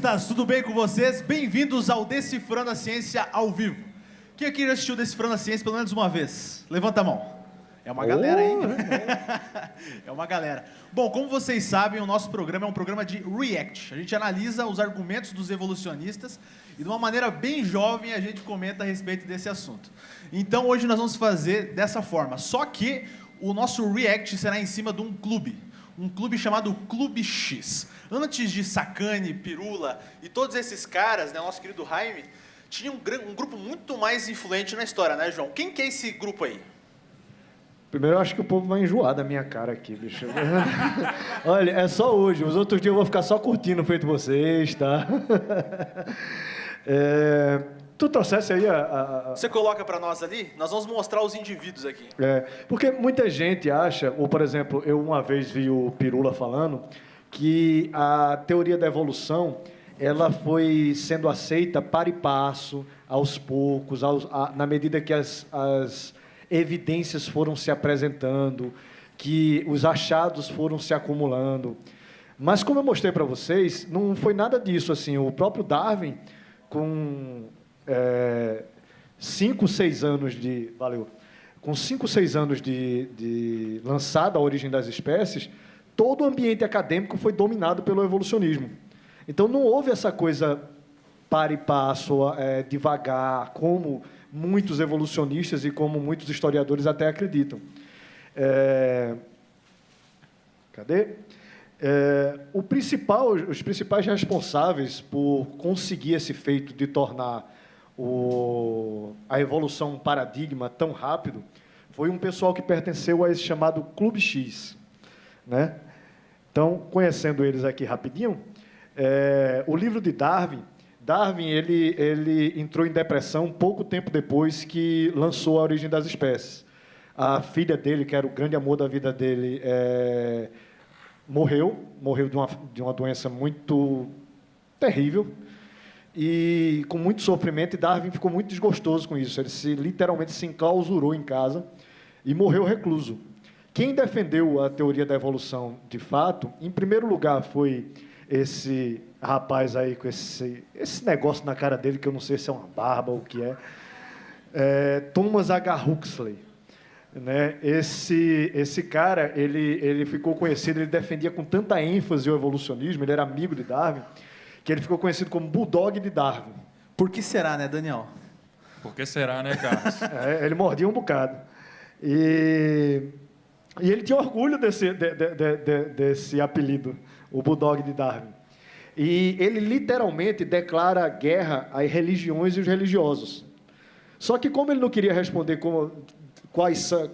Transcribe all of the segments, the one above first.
cientistas, tudo bem com vocês? Bem-vindos ao Decifrando a Ciência ao vivo. Quem aqui já assistiu Decifrando a Ciência pelo menos uma vez? Levanta a mão. É uma galera, hein? É uma galera. Bom, como vocês sabem, o nosso programa é um programa de react. A gente analisa os argumentos dos evolucionistas e de uma maneira bem jovem a gente comenta a respeito desse assunto. Então hoje nós vamos fazer dessa forma, só que o nosso react será em cima de um clube chamado Clube X. Antes de Sacani, Pirula e todos esses caras, né, nosso querido Jaime, tinha um grupo muito mais influente na história, né, João? Quem que é esse grupo aí? Primeiro, eu acho que o povo vai enjoar da minha cara aqui, bicho. Olha, é só hoje. Os outros dias eu vou ficar só curtindo feito vocês, tá? Tu trouxesse aí Você coloca para nós ali? Nós vamos mostrar os indivíduos aqui. Porque muita gente acha, ou por exemplo, eu uma vez vi o Pirula falando, que a teoria da evolução ela foi sendo aceita para e passo, aos poucos, na medida que as evidências foram se apresentando, que os achados foram se acumulando. Mas, como eu mostrei para vocês, não foi nada disso. Assim, o próprio Darwin, com 5, 6 anos de... Com 5, 6 anos de lançada a origem das espécies, todo o ambiente acadêmico foi dominado pelo evolucionismo. Então, não houve essa coisa para e passo, devagar, como muitos evolucionistas e como muitos historiadores até acreditam. Os principais responsáveis por conseguir esse feito de tornar a evolução um paradigma tão rápido foi um pessoal que pertenceu a esse chamado Clube X, né? Então, conhecendo eles aqui rapidinho, o livro de Darwin, ele entrou em depressão pouco tempo depois que lançou A Origem das Espécies. A filha dele, que era o grande amor da vida dele, morreu de uma doença muito terrível e com muito sofrimento, e Darwin ficou muito desgostoso com isso. Ele literalmente se enclausurou em casa e morreu recluso. Quem defendeu a teoria da evolução, de fato, em primeiro lugar, foi esse rapaz aí com esse negócio na cara dele, que eu não sei se é uma barba ou o que Thomas H. Huxley. Né? Esse cara, ele ficou conhecido, ele defendia com tanta ênfase o evolucionismo, ele era amigo de Darwin, que ele ficou conhecido como Bulldog de Darwin. Por que será, né, Daniel? Por que será, né, Carlos? Ele mordia um bocado. E ele tinha orgulho desse apelido, o Bulldog de Darwin. E ele literalmente declara guerra às religiões e os religiosos. Só que, como ele não queria responder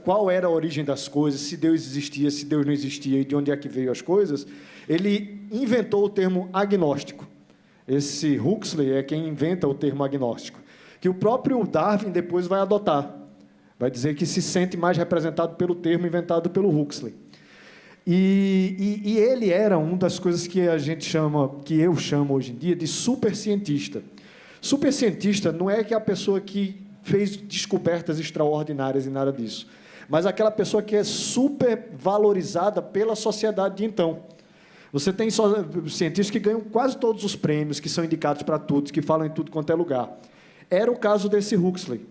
qual era a origem das coisas, se Deus existia, se Deus não existia e de onde é que veio as coisas, ele inventou o termo agnóstico. Esse Huxley é quem inventa o termo agnóstico, que o próprio Darwin depois vai adotar. Vai dizer que se sente mais representado pelo termo inventado pelo Huxley. E ele era uma das coisas que eu chamo hoje em dia de supercientista. Supercientista não é que a pessoa que fez descobertas extraordinárias e nada disso, mas aquela pessoa que é super valorizada pela sociedade de então. Você tem cientistas que ganham quase todos os prêmios, que são indicados para tudo, que falam em tudo quanto é lugar. Era o caso desse Huxley.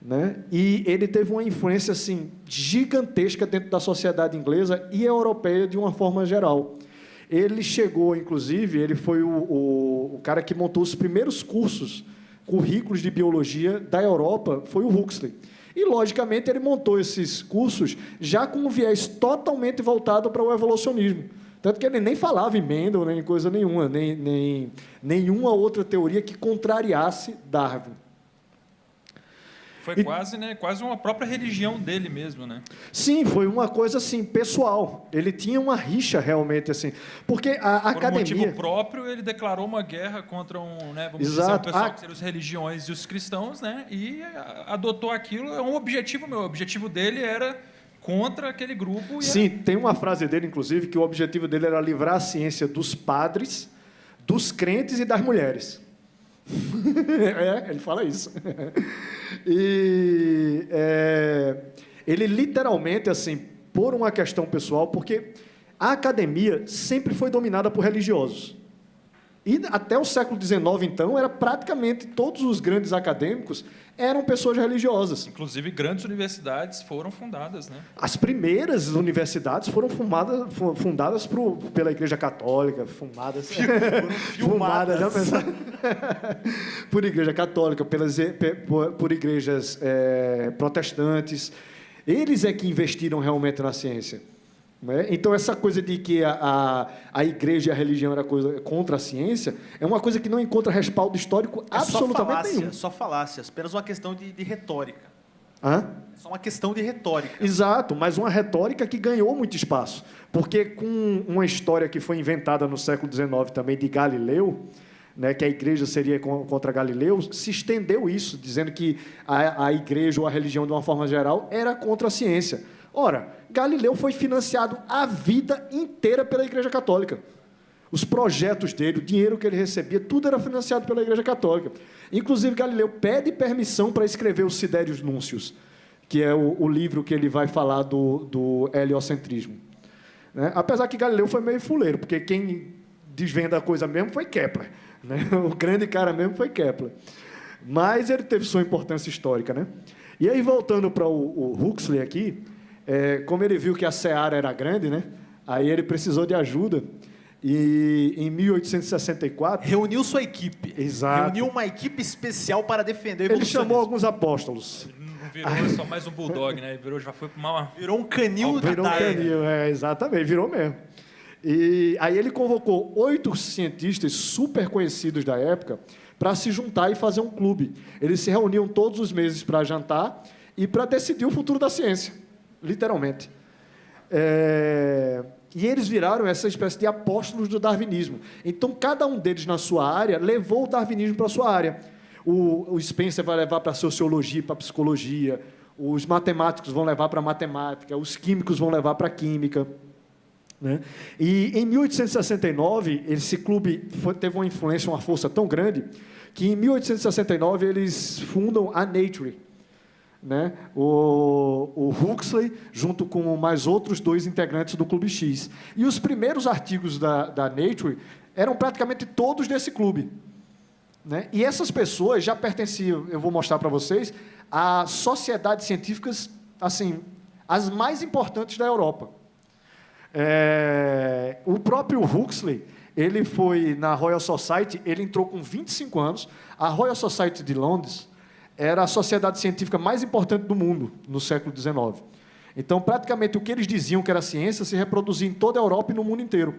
Né? E ele teve uma influência assim, gigantesca dentro da sociedade inglesa e europeia de uma forma geral. Ele chegou, inclusive, ele foi o cara que montou os primeiros currículos de biologia da Europa, foi o Huxley. E, logicamente, ele montou esses cursos já com um viés totalmente voltado para o evolucionismo. Tanto que ele nem falava em Mendel, nem coisa nenhuma, nem nenhuma outra teoria que contrariasse Darwin. Foi quase uma própria religião dele mesmo, né? Sim, foi uma coisa assim, pessoal. Ele tinha uma rixa realmente assim, porque a academia... Por um motivo próprio, ele declarou uma guerra contra vamos dizer, o pessoal que seriam os religiões e os cristãos, né? E adotou aquilo, é um objetivo meu. O objetivo dele era contra aquele grupo. Sim, tem uma frase dele, inclusive, que o objetivo dele era livrar a ciência dos padres, dos crentes e das mulheres. Ele fala isso. E ele literalmente, assim, por uma questão pessoal, porque a academia sempre foi dominada por religiosos. E até o século XIX, então, era praticamente todos os grandes acadêmicos eram pessoas religiosas. Inclusive, grandes universidades foram fundadas, né? As primeiras universidades foram fundadas pela Igreja Católica, fumadas, já pensaram? Por Igreja Católica, por igrejas protestantes. Eles é que investiram realmente na ciência. Né? Então, essa coisa de que a igreja e a religião era coisa contra a ciência é uma coisa que não encontra respaldo histórico absolutamente nenhum. Só falácia, apenas uma questão de retórica. Hã? Só uma questão de retórica. Exato, mas uma retórica que ganhou muito espaço. Porque com uma história que foi inventada no século XIX também de Galileu, né, que a igreja seria contra Galileu, se estendeu isso, dizendo que a igreja ou a religião, de uma forma geral, era contra a ciência. Ora, Galileu foi financiado a vida inteira pela Igreja Católica. Os projetos dele, o dinheiro que ele recebia, tudo era financiado pela Igreja Católica. Inclusive, Galileu pede permissão para escrever os Sidérios Núncios, que é o livro que ele vai falar do heliocentrismo. Né? Apesar que Galileu foi meio fuleiro, porque quem desvenda a coisa mesmo foi Kepler. Né? O grande cara mesmo foi Kepler. Mas ele teve sua importância histórica. Né? E aí, voltando para o Huxley aqui, como ele viu que a seara era grande, né? Aí ele precisou de ajuda. E em 1864... Reuniu sua equipe. Exato. Reuniu uma equipe especial para defender o evolucionismo. Ele chamou alguns apóstolos. Não virou só mais um bulldog, né? Já foi para uma... Virou um canil da Virou um canil, exatamente, virou mesmo. E aí ele convocou 8 cientistas super conhecidos da época para se juntar e fazer um clube. Eles se reuniam todos os meses para jantar e para decidir o futuro da ciência. Literalmente. E eles viraram essa espécie de apóstolos do darwinismo. Então, cada um deles, na sua área, levou o darwinismo para a sua área. O Spencer vai levar para a sociologia e para a psicologia, os matemáticos vão levar para a matemática, os químicos vão levar para a química. Né? E, em 1869, esse clube teve uma influência, uma força tão grande, que, em 1869, eles fundam a Nature. Né? O Huxley, junto com mais outros 2 integrantes do Clube X. E os primeiros artigos da Nature eram praticamente todos desse clube. Né? E essas pessoas já pertenciam, eu vou mostrar para vocês, a sociedades científicas, assim, as mais importantes da Europa. O próprio Huxley, ele foi na Royal Society, ele entrou com 25 anos, a Royal Society de Londres era a sociedade científica mais importante do mundo no século XIX. Então, praticamente, o que eles diziam que era ciência se reproduzia em toda a Europa e no mundo inteiro.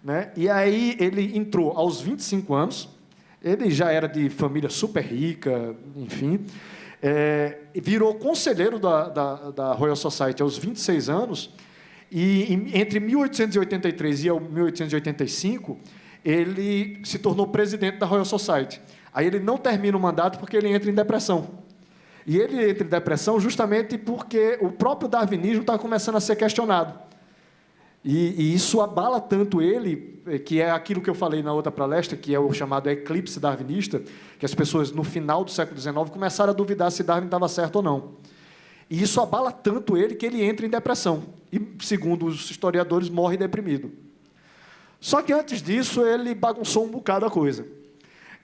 Né? E aí ele entrou aos 25 anos, ele já era de família super rica, enfim, virou conselheiro da Royal Society aos 26 anos, e entre 1883 e 1885, ele se tornou presidente da Royal Society. Aí ele não termina o mandato porque ele entra em depressão. E ele entra em depressão justamente porque o próprio darwinismo está começando a ser questionado. E isso abala tanto ele, que é aquilo que eu falei na outra palestra, que é o chamado eclipse darwinista, que as pessoas, no final do século XIX, começaram a duvidar se Darwin estava certo ou não. E isso abala tanto ele que ele entra em depressão. E, segundo os historiadores, morre deprimido. Só que, antes disso, ele bagunçou um bocado a coisa.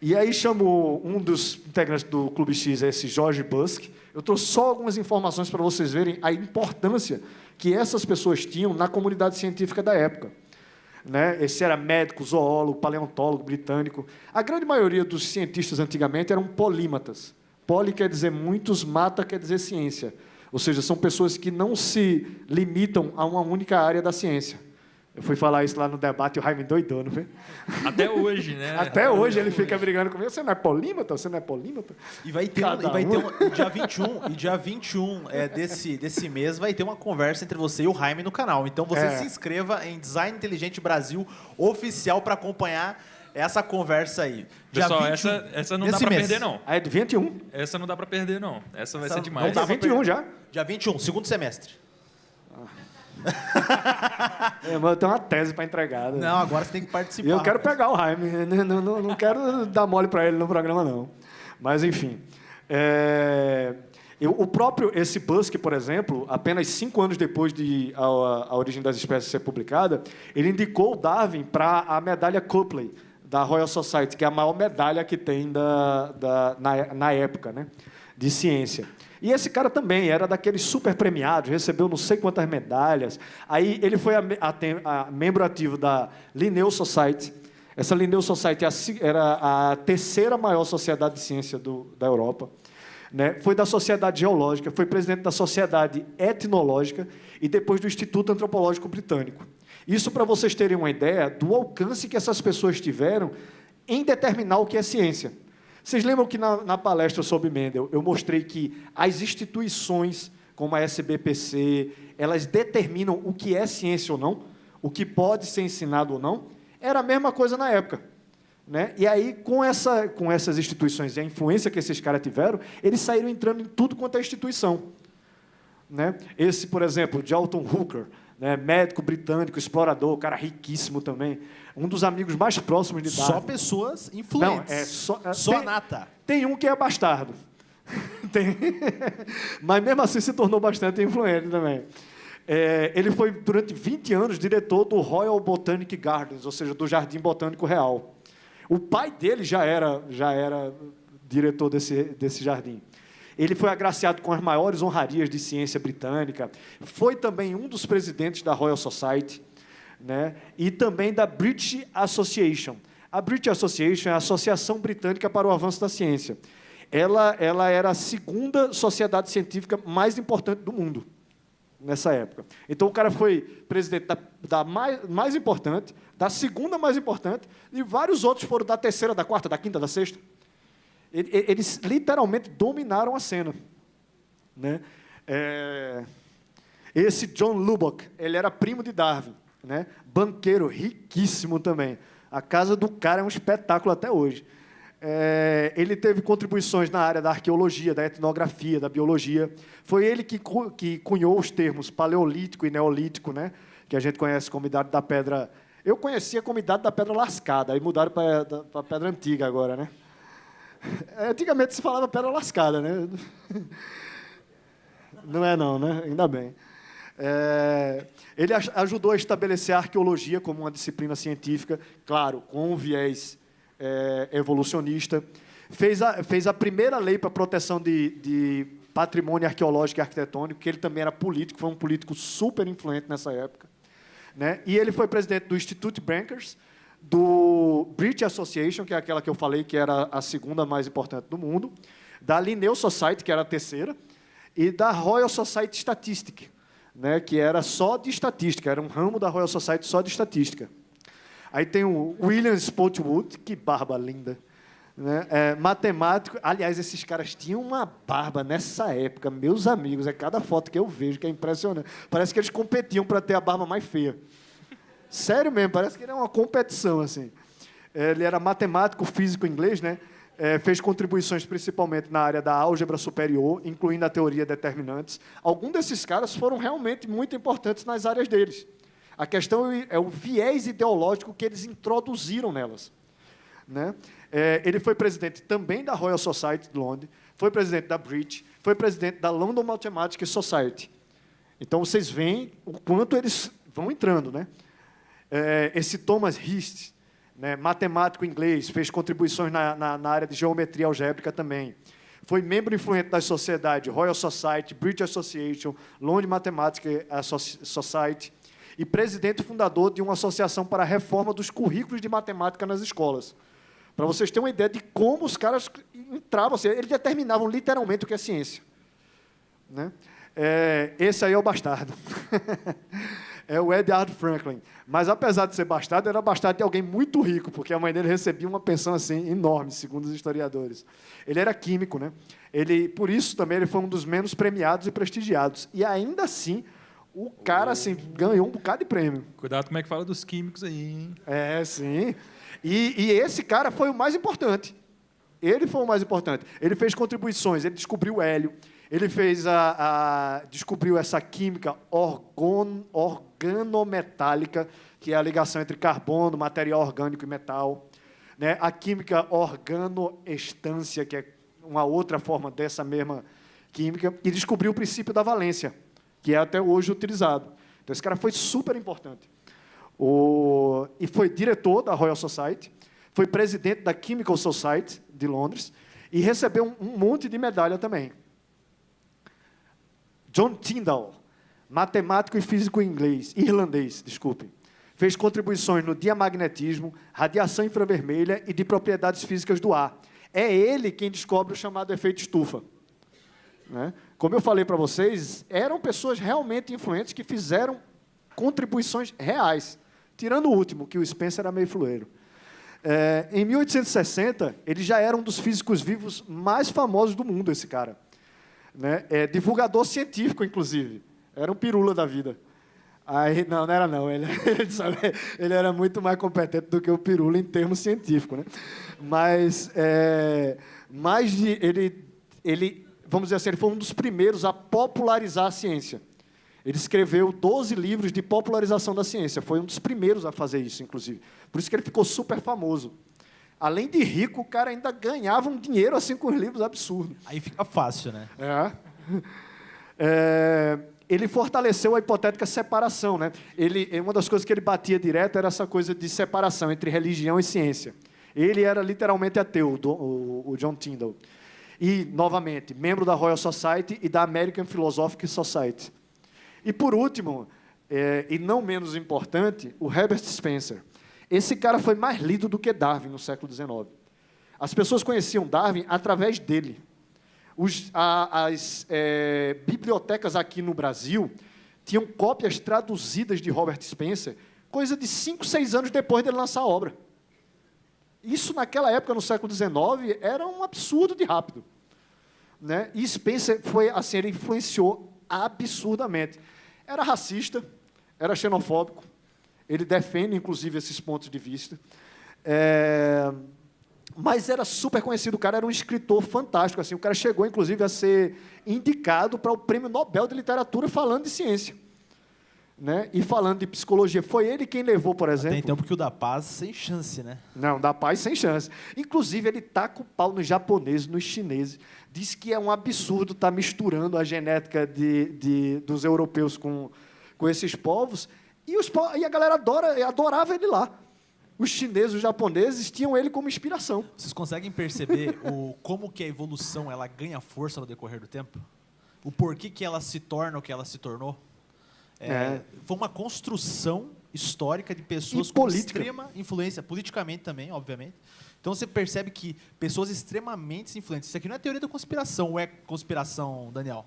E aí chamou um dos integrantes do Clube X, esse George Busk. Eu trouxe só algumas informações para vocês verem a importância que essas pessoas tinham na comunidade científica da época. Né? Esse era médico, zoólogo, paleontólogo, britânico. A grande maioria dos cientistas antigamente eram polímatas. Poli quer dizer muitos, mata quer dizer ciência. Ou seja, são pessoas que não se limitam a uma única área da ciência. Eu fui falar isso lá no debate e o Jaime doidou, não foi? Até hoje, né? Até hoje ele fica brigando comigo. Você não é polímata? Você não é polímata? E vai ter, dia 21 desse mês, vai ter uma conversa entre você e o Jaime no canal. Então você se inscreva em Design Inteligente Brasil Oficial para acompanhar essa conversa aí. Pessoal, essa não dá para perder, não. É de 21? Essa não dá para perder, não. Essa vai ser demais. Não dá 21 já? Dia 21, segundo semestre. Eu tenho uma tese para entregar. Não, agora você tem que participar. Eu quero pegar o Jaime. Não quero dar mole para ele no programa, não. Mas, enfim. Esse Busk, por exemplo, apenas 5 anos depois de A Origem das Espécies ser publicada, ele indicou o Darwin para a medalha Copley da Royal Society, que é a maior medalha que tem na época, né, de ciência. E esse cara também era daqueles super premiados, recebeu não sei quantas medalhas. Aí ele foi membro ativo da Linnaeus Society. Essa Linnaeus Society era a terceira maior sociedade de ciência da Europa. Né? Foi da Sociedade Geológica, foi presidente da Sociedade Etnológica e depois do Instituto Antropológico Britânico. Isso para vocês terem uma ideia do alcance que essas pessoas tiveram em determinar o que é ciência. Vocês lembram que na palestra sobre Mendel eu mostrei que as instituições como a SBPC, elas determinam o que é ciência ou não, o que pode ser ensinado ou não? Era a mesma coisa na época. Né? E aí, com essas instituições e a influência que esses caras tiveram, eles saíram entrando em tudo quanto é instituição. Né? Esse, por exemplo, Jalton Hooker, né? Médico britânico, explorador, cara riquíssimo também, um dos amigos mais próximos de Darwin. Só pessoas influentes. Não, só a nata. Tem um que é bastardo. Mas, mesmo assim, se tornou bastante influente também. Ele foi, durante 20 anos, diretor do Royal Botanic Gardens, ou seja, do Jardim Botânico Real. O pai dele já era diretor desse jardim. Ele foi agraciado com as maiores honrarias de ciência britânica, foi também um dos presidentes da Royal Society, né? E também da British Association. A British Association é a Associação Britânica para o Avanço da Ciência. Ela era a segunda sociedade científica mais importante do mundo nessa época. Então, o cara foi presidente da mais importante, da segunda mais importante, e vários outros foram da terceira, da quarta, da quinta, da sexta. Eles literalmente dominaram a cena. Né? Esse John Lubbock, ele era primo de Darwin, né? Banqueiro, riquíssimo também. A casa do cara é um espetáculo até hoje. Ele teve contribuições na área da arqueologia, da etnografia, da biologia. Foi ele que cunhou os termos paleolítico e neolítico, né? Que a gente conhece como Idade da Pedra. Eu conhecia como Idade da Pedra Lascada, aí mudaram para a Pedra Antiga agora, né? Antigamente se falava Pedra Lascada, né? Não é não, né? Ainda bem. Ele ajudou a estabelecer a arqueologia como uma disciplina científica, claro, com um viés evolucionista. Fez a primeira lei para a proteção de patrimônio arqueológico e arquitetônico, que ele também era político, foi um político super influente nessa época. Né? E ele foi presidente do Institute Bankers, do British Association, que é aquela que eu falei que era a segunda mais importante do mundo, da Linnaeus Society, que era a terceira, e da Royal Society Statistic, né, que era só de estatística, era um ramo da Royal Society só de estatística. Aí tem o William Spotswood, que barba linda, né, matemático. Aliás, esses caras tinham uma barba nessa época, meus amigos, cada foto que eu vejo que é impressionante. Parece que eles competiam para ter a barba mais feia. Sério mesmo, parece que era uma competição, assim. Ele era matemático, físico inglês, né? Fez contribuições principalmente na área da álgebra superior, incluindo a teoria de determinantes. Alguns desses caras foram realmente muito importantes nas áreas deles. A questão é o viés ideológico que eles introduziram nelas. Né? Ele foi presidente também da Royal Society de Londres, foi presidente da British, foi presidente da London Mathematical Society. Então, vocês veem o quanto eles vão entrando, né? Esse Thomas Hist, né, matemático inglês, fez contribuições na área de geometria algébrica também. Foi membro influente das sociedades Royal Society, British Association, London Mathematical Society, e presidente fundador de uma associação para a reforma dos currículos de matemática nas escolas. Para vocês terem uma ideia de como os caras entravam, assim, eles determinavam literalmente o que é ciência. Né? Esse aí é o bastardo. É o Edward Franklin. Mas, apesar de ser bastardo, era bastardo de alguém muito rico, porque a mãe dele recebia uma pensão assim, enorme, segundo os historiadores. Ele era químico, né? Por isso, também, ele foi um dos menos premiados e prestigiados. E, ainda assim, o cara assim, ganhou um bocado de prêmio. Cuidado como é que fala dos químicos aí, hein? Sim. E esse cara foi o mais importante. Ele foi o mais importante. Ele fez contribuições, ele descobriu o hélio, ele descobriu essa química organometálica, que é a ligação entre carbono, material orgânico e metal. Né? A química organoestância, que é uma outra forma dessa mesma química, e descobriu o princípio da valência, que é até hoje utilizado. Então, esse cara foi super importante. E foi diretor da Royal Society, foi presidente da Chemical Society de Londres e recebeu um monte de medalha também. John Tyndall, matemático e físico irlandês, fez contribuições no diamagnetismo, radiação infravermelha e de propriedades físicas do ar. É ele quem descobre o chamado efeito estufa. Né? Como eu falei para vocês, eram pessoas realmente influentes que fizeram contribuições reais, tirando o último, que o Spencer era meio fuleiro. Em 1860, ele já era um dos físicos vivos mais famosos do mundo, esse cara. Né? Divulgador científico, inclusive. Era um pirula da vida. Aí, não era não. Ele era muito mais competente do que o pirula em termos científicos. Né? Mas ele, vamos dizer assim, ele foi um dos primeiros a popularizar a ciência. Ele escreveu 12 livros de popularização da ciência. Foi um dos primeiros a fazer isso, inclusive. Por isso que ele ficou super famoso. Além de rico, o cara ainda ganhava um dinheiro assim com os livros absurdos. Aí fica fácil, né? Ele fortaleceu a hipotética separação. Né? Uma das coisas que ele batia direto era essa coisa de separação entre religião e ciência. Ele era literalmente ateu, o John Tyndall. E, novamente, membro da Royal Society e da American Philosophical Society. E, por último, e não menos importante, o Herbert Spencer. Esse cara foi mais lido do que Darwin no século XIX. As pessoas conheciam Darwin através dele. As bibliotecas aqui no Brasil tinham cópias traduzidas de Herbert Spencer, coisa de 5, 6 anos depois dele lançar a obra. Isso, naquela época, no século XIX, era um absurdo de rápido. Né? E Spencer foi assim, ele influenciou absurdamente. Era racista, era xenofóbico, ele defende, inclusive, esses pontos de vista, mas era super conhecido, o cara era um escritor fantástico, assim, o cara chegou, inclusive, a ser indicado para o Prêmio Nobel de Literatura falando de ciência, né? E falando de psicologia. Foi ele quem levou, por exemplo... Tem tempo que o da Paz sem chance, né? Não, da Paz sem chance. Inclusive, ele taca o pau nos japoneses, nos chineses, diz que é um absurdo estar misturando a genética dos europeus com esses povos, e a galera adorava ele lá. Os chineses, os japoneses tinham ele como inspiração. Vocês conseguem perceber como que a evolução ela ganha força no decorrer do tempo? O porquê que ela se torna o que ela se tornou? Foi uma construção histórica de pessoas com extrema influência, politicamente também, obviamente. Então você percebe que pessoas extremamente influentes. Isso aqui não é teoria da conspiração, ou é conspiração, Daniel?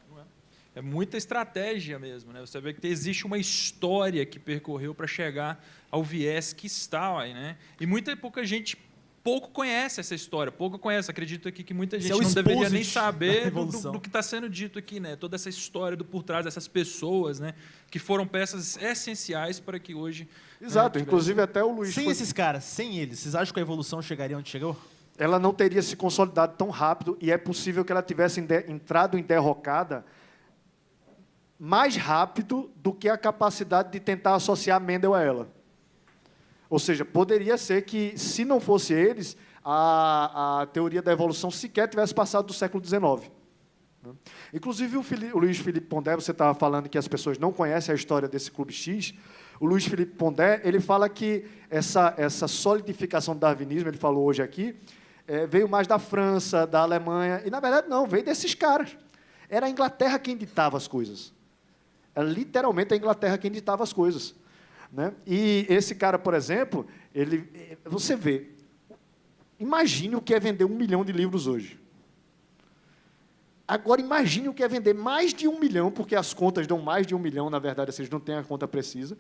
É muita estratégia mesmo, né? Você vê que existe uma história que percorreu para chegar ao viés que está aí, né? E pouca gente pouco conhece essa história, pouco conhece. Acredito aqui que muita gente não deveria nem saber do que está sendo dito aqui, né? Toda essa história do por trás dessas pessoas, né? Que foram peças essenciais para que hoje... Exato, inclusive até o Luiz... Sem esses caras, sem eles, vocês acham que a evolução chegaria onde chegou? Ela não teria se consolidado tão rápido e é possível que ela tivesse entrado em derrocada mais rápido do que a capacidade de tentar associar Mendel a ela. Ou seja, poderia ser que, se não fosse eles, a teoria da evolução sequer tivesse passado do século XIX. Inclusive, o Luiz Felipe Pondé, você estava falando que as pessoas não conhecem a história desse Clube X. O Luiz Felipe Pondé, ele fala que essa solidificação do darwinismo, ele falou hoje aqui, veio mais da França, da Alemanha, e, na verdade, não, veio desses caras. Era a Inglaterra quem ditava as coisas. Era literalmente a Inglaterra quem ditava as coisas. Né? E esse cara, por exemplo, você vê, imagine o que é vender 1 milhão de livros hoje. Agora, imagine o que é vender mais de 1 milhão, porque as contas dão mais de 1 milhão, na verdade, vocês não têm a conta precisa,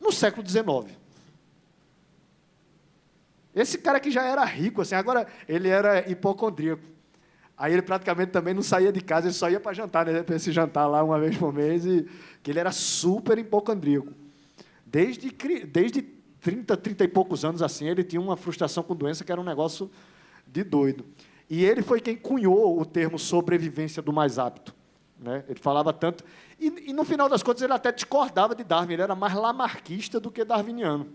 no século XIX. Esse cara que já era rico, assim, agora ele era hipocondríaco. Aí ele praticamente também não saía de casa, ele só ia para jantar, né? Para esse jantar lá uma vez por mês, e que ele era super hipocondríaco. Desde 30 e poucos anos, assim, ele tinha uma frustração com doença que era um negócio de doido. E ele foi quem cunhou o termo sobrevivência do mais apto. Né? Ele falava tanto... E, no final das contas, ele até discordava de Darwin, ele era mais lamarquista do que darwiniano.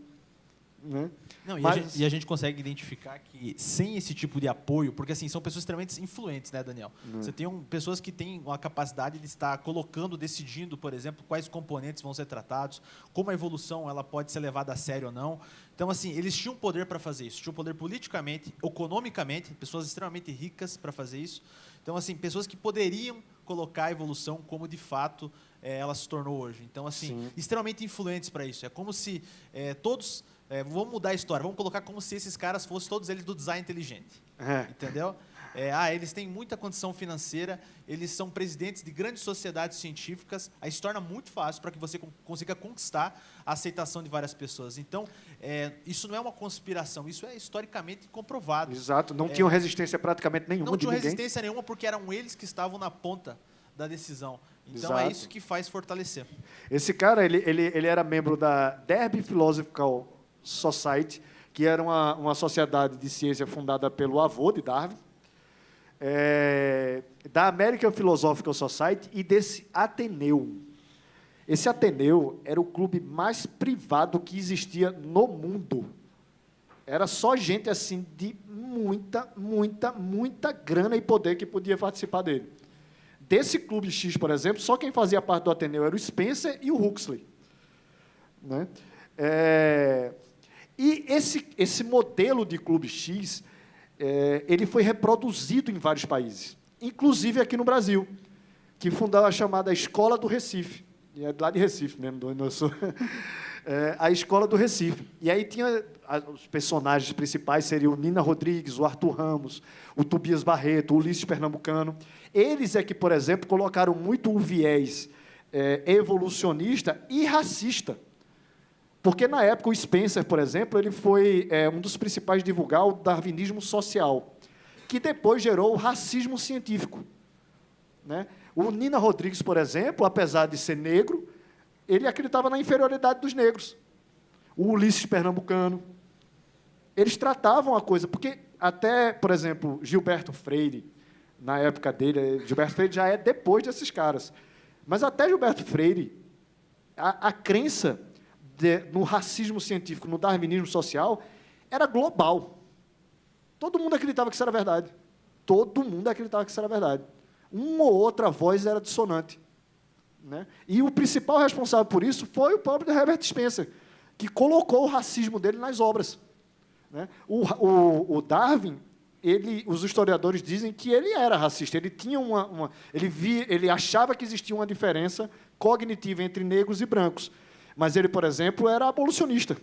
né? Não, Mas- e a gente consegue identificar que sem esse tipo de apoio, porque assim, são pessoas extremamente influentes, né, Daniel? Você tem pessoas que têm a capacidade de estar colocando, decidindo, por exemplo, quais componentes vão ser tratados, como a evolução ela pode ser levada a sério ou não. Então, assim, eles tinham poder para fazer isso, tinham poder politicamente, economicamente, pessoas extremamente ricas para fazer isso. Então, assim, pessoas que poderiam colocar a evolução como de fato ela se tornou hoje. Então, assim, Sim. extremamente influentes para isso. É como se todos... vamos mudar a história, vamos colocar como se esses caras fossem todos eles do design inteligente. Entendeu? Eles têm muita condição financeira, eles são presidentes de grandes sociedades científicas, aí se torna muito fácil para que você consiga conquistar a aceitação de várias pessoas. Então, isso não é uma conspiração, isso é historicamente comprovado. Exato, não tinham resistência praticamente nenhuma Não de tinham ninguém. resistência nenhuma porque eram eles que estavam na ponta da decisão. Então, Exato. é isso que faz fortalecer. Esse cara, ele era membro da Derby Philosophical Society, que era uma sociedade de ciência fundada pelo avô de Darwin, da American Philosophical Society e desse Ateneu. Esse Ateneu era o clube mais privado que existia no mundo. Era só gente assim de muita grana e poder que podia participar dele. Desse clube X, por exemplo, só quem fazia parte do Ateneu era o Spencer e o Huxley, né? E esse modelo de clube X, ele foi reproduzido em vários países, inclusive aqui no Brasil, que fundou a chamada Escola do Recife, e é lá de Recife mesmo, do onde eu sou. A Escola do Recife. E aí tinha os personagens principais, seriam o Nina Rodrigues, o Arthur Ramos, o Tobias Barreto, o Ulisses Pernambucano. Eles é que, por exemplo, colocaram muito o viés evolucionista e racista. Porque, na época, o Spencer, por exemplo, ele foi um dos principais divulgar o darwinismo social, que depois gerou o racismo científico, né? O Nina Rodrigues, por exemplo, apesar de ser negro, ele acreditava na inferioridade dos negros. O Ulisses Pernambucano. Eles tratavam a coisa, porque até, por exemplo, Gilberto Freire, na época dele, Gilberto Freire já é depois desses caras, mas até Gilberto Freire, a crença no racismo científico, no darwinismo social, era global. Todo mundo acreditava que isso era verdade. Todo mundo acreditava que isso era verdade. Uma ou outra voz era dissonante, né? E o principal responsável por isso foi o próprio Herbert Spencer, que colocou o racismo dele nas obras, né? O Darwin, os historiadores dizem que ele era racista, ele tinha ele achava que existia uma diferença cognitiva entre negros e brancos, mas ele, por exemplo, era abolicionista.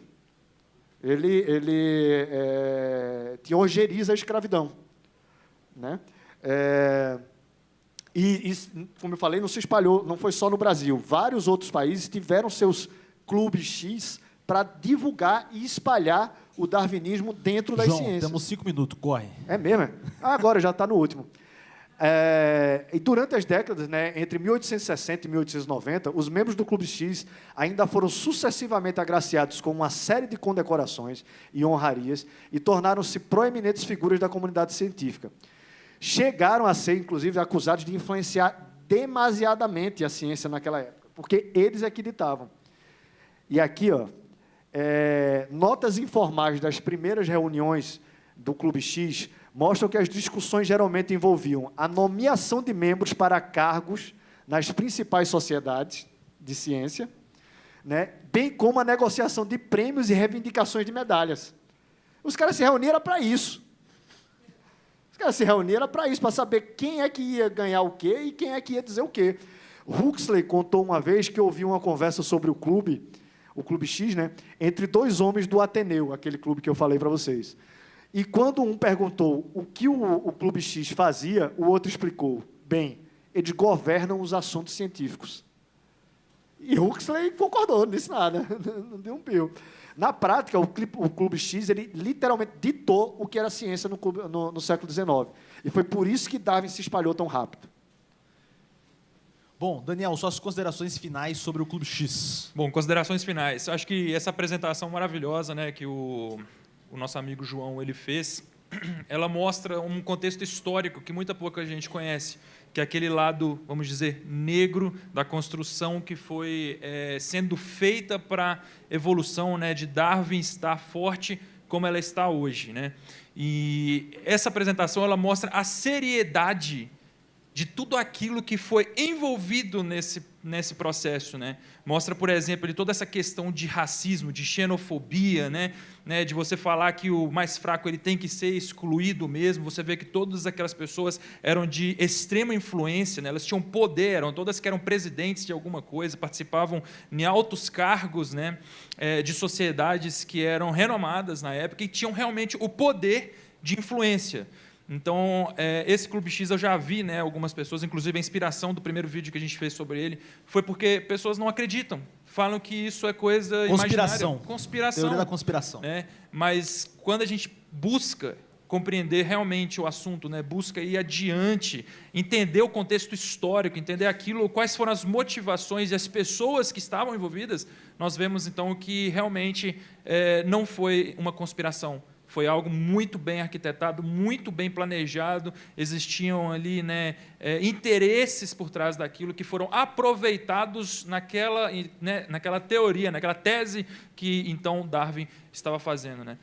Ele teoriza a escravidão, né? E, como eu falei, não se espalhou, não foi só no Brasil. Vários outros países tiveram seus clubes X para divulgar e espalhar o darwinismo dentro das João, ciências. temos 5 minutos, corre. É mesmo? Agora já está no último. E durante as décadas, né, entre 1860 e 1890, os membros do Clube X ainda foram sucessivamente agraciados com uma série de condecorações e honrarias e tornaram-se proeminentes figuras da comunidade científica. Chegaram a ser, inclusive, acusados de influenciar demasiadamente a ciência naquela época, porque eles acreditavam. E aqui, notas informais das primeiras reuniões do Clube X mostram que as discussões geralmente envolviam a nomeação de membros para cargos nas principais sociedades de ciência, né, bem como a negociação de prêmios e reivindicações de medalhas. Os caras se reuniram para isso. Os caras se reuniram para isso, para saber quem é que ia ganhar o quê e quem é que ia dizer o quê. Huxley contou uma vez que ouviu uma conversa sobre o Clube X, né, entre dois homens do Ateneu, aquele clube que eu falei para vocês. E quando um perguntou o que o Clube X fazia, o outro explicou: bem, eles governam os assuntos científicos. E Huxley concordou, não disse nada, não deu um pio. Na prática, o Clube X ele literalmente ditou o que era ciência no século XIX. E foi por isso que Darwin se espalhou tão rápido. Bom, Daniel, suas considerações finais sobre o Clube X. Bom, considerações finais. Acho que essa apresentação maravilhosa, né, que o nosso amigo João ele fez, ela mostra um contexto histórico que muita pouca gente conhece, que é aquele lado, vamos dizer, negro da construção que foi sendo feita para a evolução, né, de Darwin estar forte como ela está hoje, né? E essa apresentação ela mostra a seriedade de tudo aquilo que foi envolvido nesse processo, né? Mostra, por exemplo, de toda essa questão de racismo, de xenofobia, né? De você falar que o mais fraco ele tem que ser excluído mesmo. Você vê que todas aquelas pessoas eram de extrema influência, né? Elas tinham poder, todas que eram presidentes de alguma coisa, participavam em altos cargos, né? De sociedades que eram renomadas na época e tinham realmente o poder de influência. Então, esse Clube X eu já vi, né, algumas pessoas, inclusive a inspiração do primeiro vídeo que a gente fez sobre ele foi porque pessoas não acreditam, falam que isso é coisa imaginária. Conspiração. Teoria da conspiração. Né? Mas quando a gente busca compreender realmente o assunto, né, busca ir adiante, entender o contexto histórico, entender aquilo, quais foram as motivações e as pessoas que estavam envolvidas, nós vemos então que realmente não foi uma conspiração. Foi algo muito bem arquitetado, muito bem planejado, existiam ali, né, interesses por trás daquilo que foram aproveitados naquela teoria, naquela tese que, então, Darwin estava fazendo. Né?